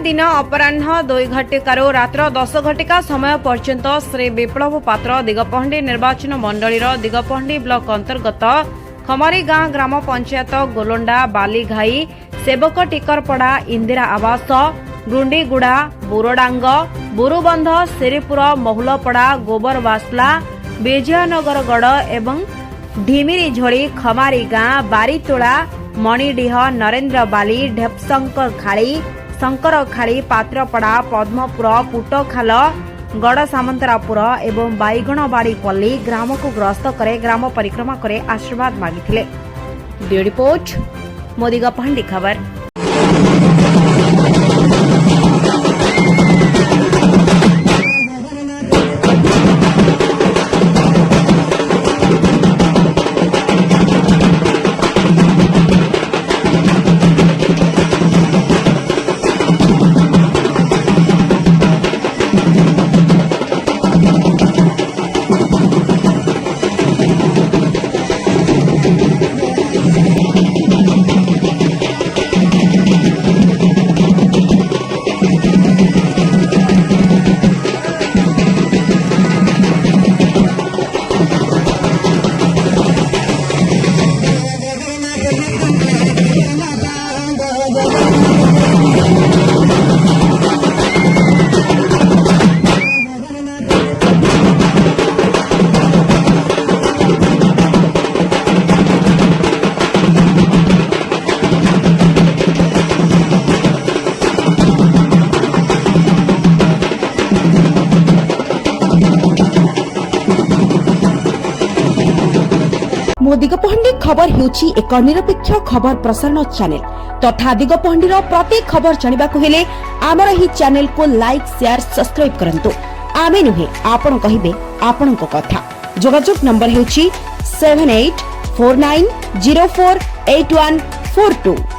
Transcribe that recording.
दिन अपराह 2 घटिकार रात्र 10 घटिका समय पर्यंत श्री विप्लव पात्र दिगपहंडी निर्वाचन मंडलीर दिगपहंडी ब्लॉक अंतर्गत खमारी गां ग्राम पंचायत गोलंडा बालीघाई सेवक टिकरपड़ा इंदिरा आवास गुंडीगुड़ा बुरडांग बुरुबंध सिरीपुर महुलपड़ा गोबरबासला विजयनगरगढ़ एवं ढिमिरी झोड़ी खमारी गां बारीतोड़ा मणिडीह नरेंद्र बाली ढेपशंकर खाड़ी शंकर खाड़ी पात्रपड़ा पद्मपुर पुटखाल गड़ सामंतरापुर एवं बाईगणबाड़ी पल्ली ग्राम को ग्रस्त करे ग्राम परिक्रमा करे आशीर्वाद मागिथिले। ब्यूरो रिपोर्ट मोदिगपहंडी खबर। दिगपहंडी खबर हेउची एक निरपेक्ष खबर प्रसारण चैनल तथा दिगपहंडी प्रत्येक खबर जानिबा को हेले आमर ही चैनल को लाइक शेयर सब्सक्राइब करंतु। आमे नुहे आपण कहिबे आपण को कथा। जोगाजोग नंबर हेउची 7849048142।